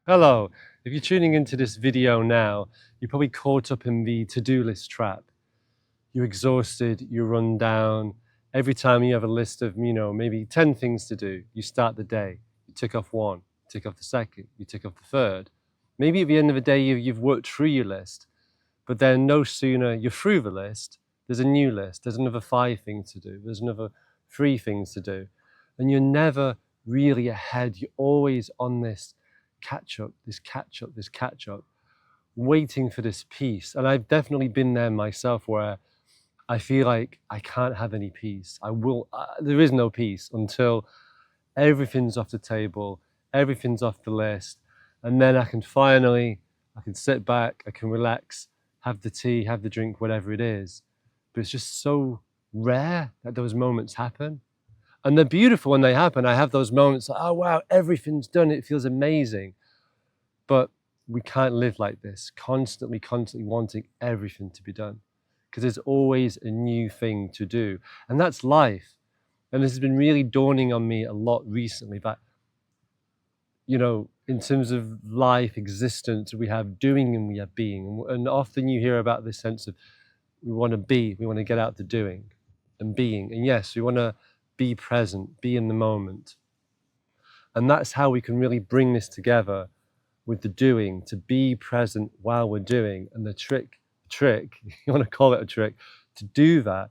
Hello, if you're tuning into this video now, you're probably caught up in the to-do list trap. You're exhausted, you're run down. Every time you have a list of, maybe 10 things to do, you start the day, you tick off one, you tick off the second, you tick off the third. Maybe at the end of the day, you've worked through your list, but then no sooner you're through the list, there's a new list, there's another 5 things to do, there's another 3 things to do. And you're never really ahead, you're always on this catch up, waiting for this peace. And I've definitely been there myself where I feel like I can't have any peace. There is no peace until everything's off the table, everything's off the list. And then I can sit back, I can relax, have the tea, have the drink, whatever it is. But it's just so rare that those moments happen. And they're beautiful when they happen. I have those moments like, oh wow, everything's done. It feels amazing. But we can't live like this, constantly wanting everything to be done. Because there's always a new thing to do. And that's life. And this has been really dawning on me a lot recently that, in terms of life, existence, we have doing and we have being. And often you hear about this sense of we want to get out to doing and being. And yes, we want to be present, be in the moment. And that's how we can really bring this together with the doing, to be present while we're doing. And the trick, you want to call it a trick, to do that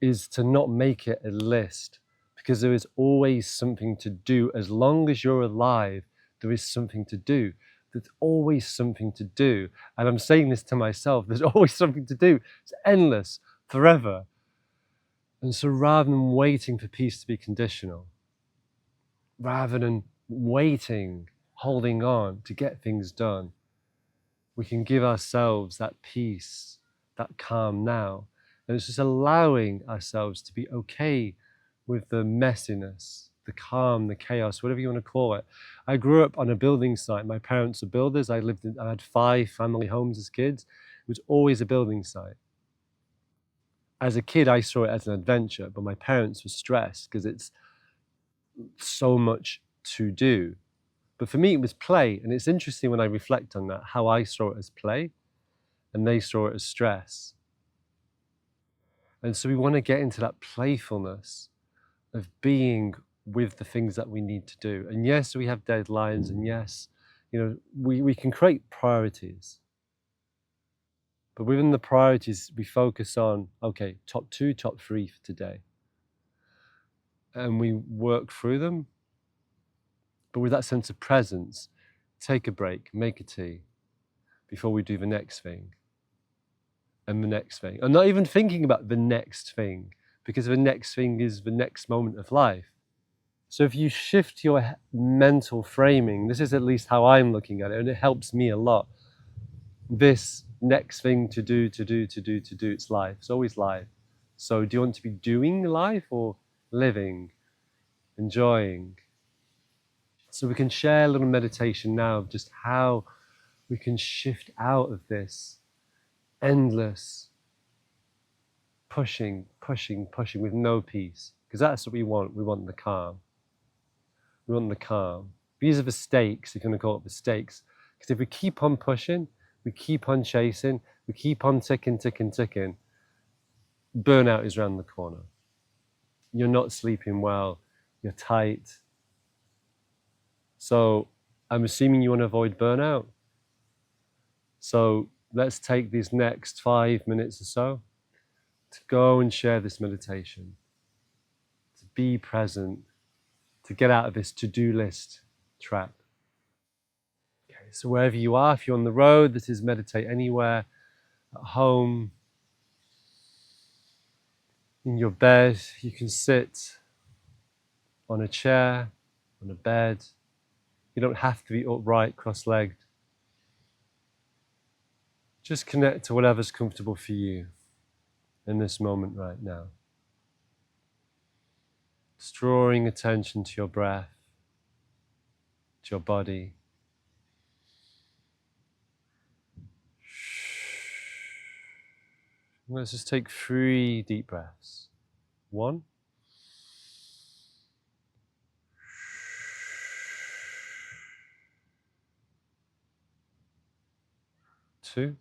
is to not make it a list, because there is always something to do. As long as you're alive, there is something to do. There's always something to do. And I'm saying this to myself, there's always something to do. It's endless, forever. And so rather than waiting for peace to be conditional, rather than waiting, holding on to get things done, we can give ourselves that peace, that calm now. And it's just allowing ourselves to be okay with the messiness, the calm, the chaos, whatever you want to call it. I grew up on a building site. My parents were builders. I had 5 family homes as kids. It was always a building site. As a kid, I saw it as an adventure, but my parents were stressed because it's so much to do. But for me, it was play. And it's interesting when I reflect on that, how I saw it as play and they saw it as stress. And so we want to get into that playfulness of being with the things that we need to do. And yes, we have deadlines, and yes, we can create priorities. But within the priorities, we focus on, okay, top 2, top 3 for today. And we work through them. But with that sense of presence, take a break, make a tea before we do the next thing. And the next thing. And not even thinking about the next thing, because the next thing is the next moment of life. So if you shift your mental framing, this is at least how I'm looking at it, and it helps me a lot. This next thing to do, it's life. It's always life. So do you want to be doing life or living, enjoying? So we can share a little meditation now of just how we can shift out of this endless pushing with no peace, because that's what we want. We want the calm. We want the calm. These are the stakes, if you want to call it the stakes. Because if we keep on pushing, we keep on chasing, we keep on ticking, burnout is around the corner. You're not sleeping well, you're tight. So I'm assuming you want to avoid burnout. So let's take these next 5 minutes or so to go and share this meditation, to be present, to get out of this to-do list trap. Okay, so wherever you are, if you're on the road, this is meditate anywhere, at home, in your bed. You can sit on a chair, on a bed. You don't have to be upright, cross-legged. Just connect to whatever's comfortable for you in this moment right now. Just drawing attention to your breath, to your body. Let's just take 3 deep breaths. 1. 2.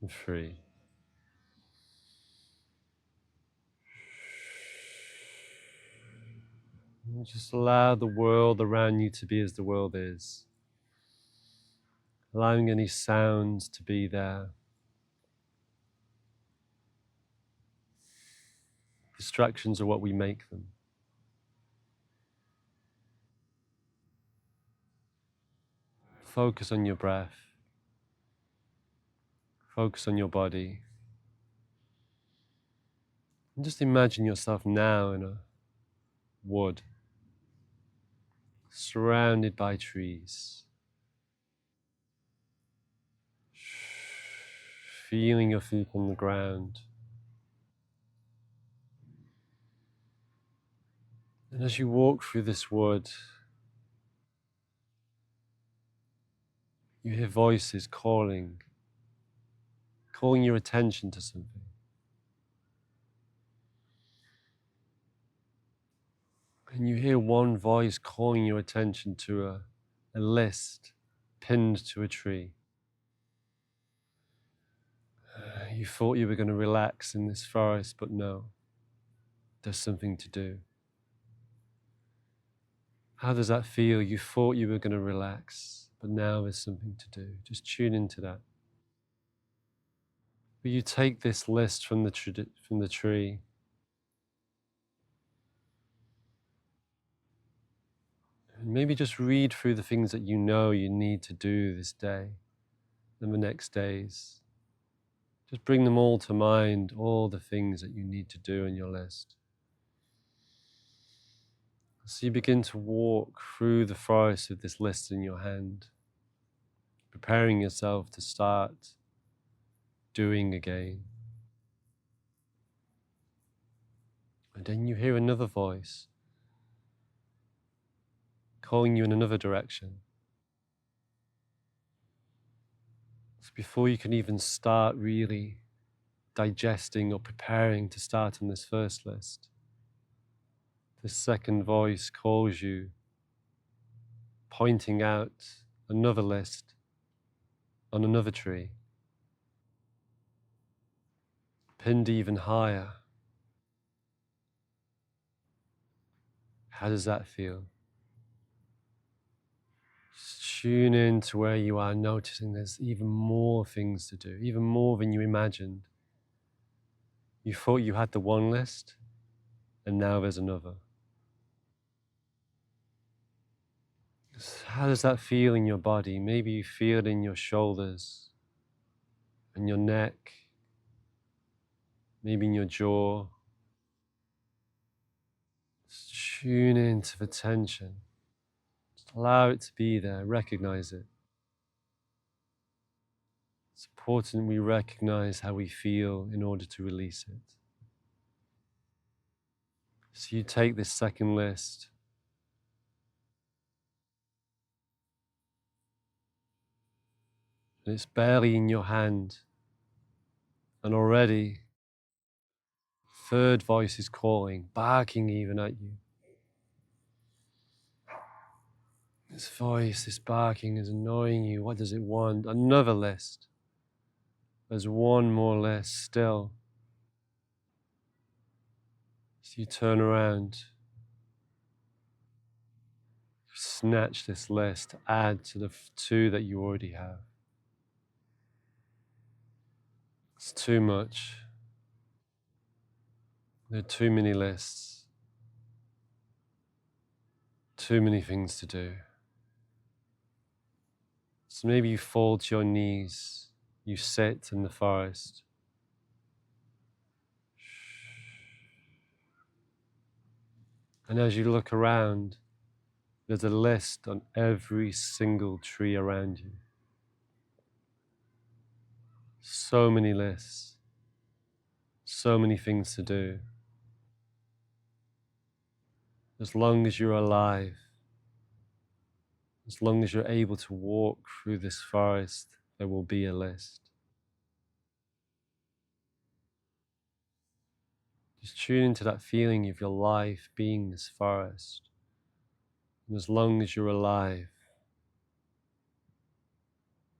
And 3. And just allow the world around you to be as the world is. Allowing any sounds to be there. Distractions are what we make them. Focus on your breath. Focus on your body. And just imagine yourself now in a wood, surrounded by trees. Feeling your feet on the ground. And as you walk through this wood, you hear voices calling your attention to something. And you hear one voice calling your attention to a list pinned to a tree. You thought you were going to relax in this forest, but no, there's something to do. How does that feel? You thought you were going to relax, but now there's something to do. Just tune into that. Will you take this list from the tree, and maybe just read through the things that you know you need to do this day and the next days. Just bring them all to mind, all the things that you need to do in your list. So you begin to walk through the forest with this list in your hand, preparing yourself to start doing again. And then you hear another voice calling you in another direction. So before you can even start really digesting or preparing to start on this first list, this second voice calls you, pointing out another list on another tree, pinned even higher. How does that feel? Just tune in to where you are, noticing there's even more things to do, even more than you imagined. You thought you had the one list, and now there's another. How does that feel in your body? Maybe you feel it in your shoulders and your neck, maybe in your jaw. Just tune into the tension. Just allow it to be there, recognize it. It's important we recognize how we feel in order to release it. So you take this second list, and it's barely in your hand, and already third voice is calling, barking even at you. This voice, this barking is annoying you. What does it want? Another list. There's one more list still. So you turn around, snatch this list, add to the two that you already have. It's too much. There are too many lists. Too many things to do. So maybe you fall to your knees, you sit in the forest. And as you look around, there's a list on every single tree around you. So many lists, so many things to do. As long as you're alive, as long as you're able to walk through this forest, there will be a list. Just tune into that feeling of your life being this forest. And as long as you're alive,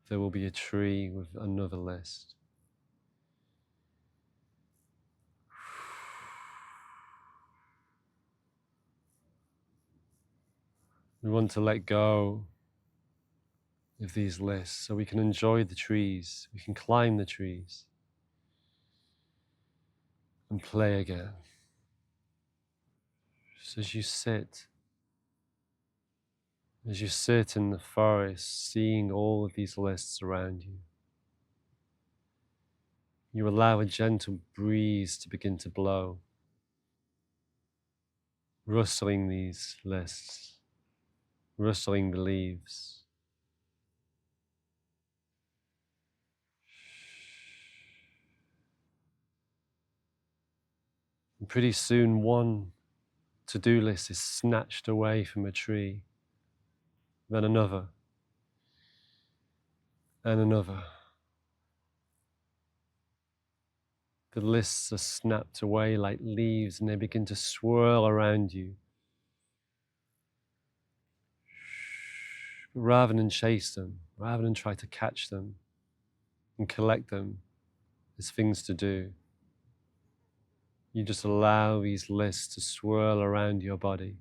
there will be a tree with another list. We want to let go of these lists so we can enjoy the trees, we can climb the trees and play again. Just as you sit in the forest, seeing all of these lists around you, you allow a gentle breeze to begin to blow, rustling these lists, rustling the leaves. And pretty soon one to-do list is snatched away from a tree, then another, and another. The lists are snapped away like leaves and they begin to swirl around you. But rather than chase them, rather than try to catch them and collect them as things to do, you just allow these lists to swirl around your body.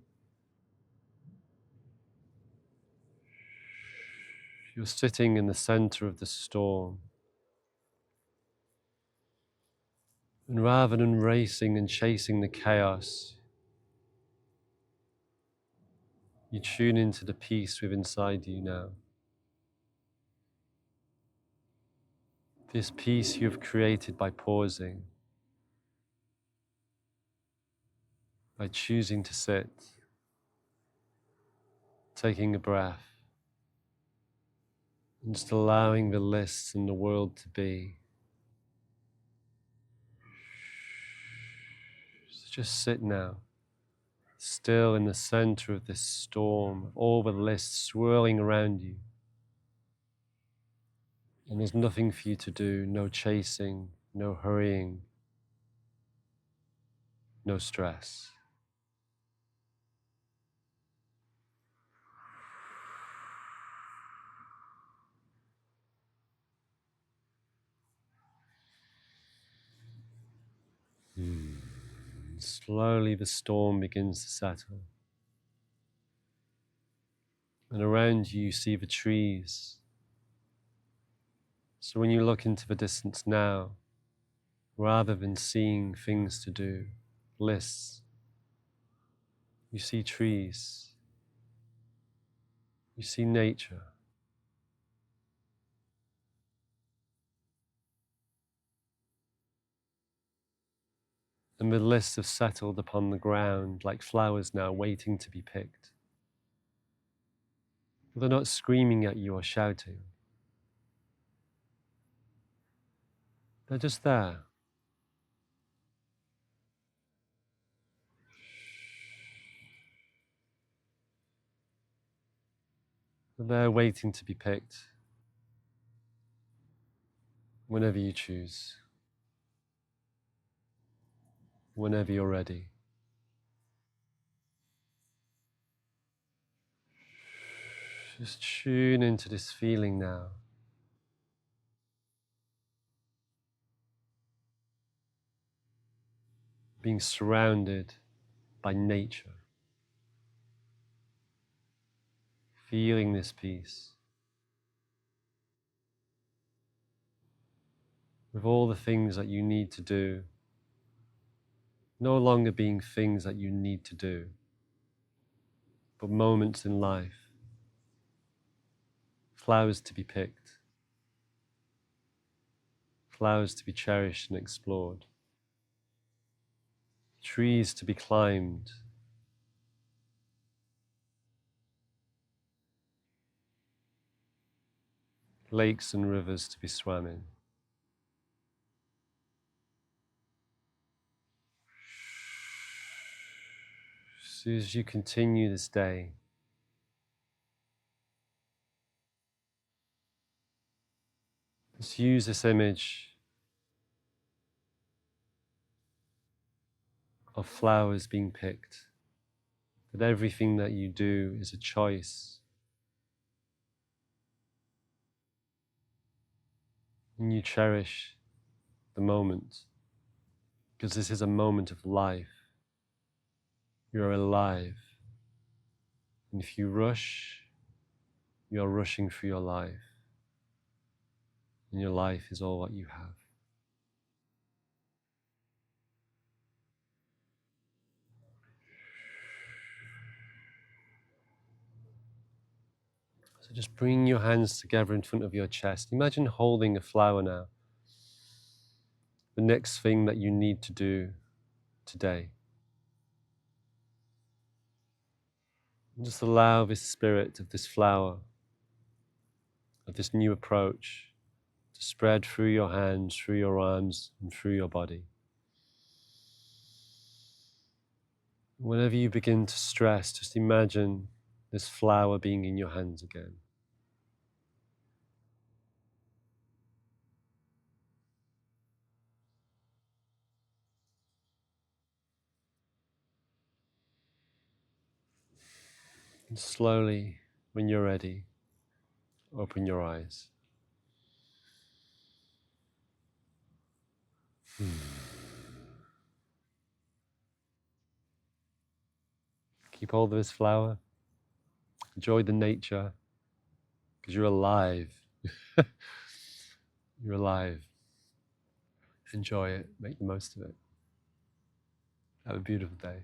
You're sitting in the center of the storm. And rather than racing and chasing the chaos, you tune into the peace within inside you now. This peace you've created by pausing, by choosing to sit, taking a breath, and just allowing the lists and the world to be. So just sit now, still in the center of this storm, of all the lists swirling around you. And there's nothing for you to do, no chasing, no hurrying, no stress. Slowly the storm begins to settle. And around you, you see the trees. So when you look into the distance now, rather than seeing things to do, lists, you see trees, you see nature. And the lists have settled upon the ground like flowers now waiting to be picked. They're not screaming at you or shouting. They're just there. They're waiting to be picked whenever you choose, whenever you're ready. Just tune into this feeling now. Being surrounded by nature. Feeling this peace. With all the things that you need to do, no longer being things that you need to do, but moments in life, flowers to be picked, flowers to be cherished and explored, trees to be climbed, lakes and rivers to be swam in. So as you continue this day, just use this image of flowers being picked, that everything that you do is a choice. And you cherish the moment, because this is a moment of life. You're alive. And if you rush, you're rushing through your life. And your life is all what you have. So just bring your hands together in front of your chest. Imagine holding a flower now. The next thing that you need to do today. And just allow this spirit of this flower, of this new approach, to spread through your hands, through your arms, and through your body. Whenever you begin to stress, just imagine this flower being in your hands again. And slowly, when you're ready, open your eyes. Keep hold of this flower. Enjoy the nature, because you're alive. You're alive. Enjoy it. Make the most of it. Have a beautiful day.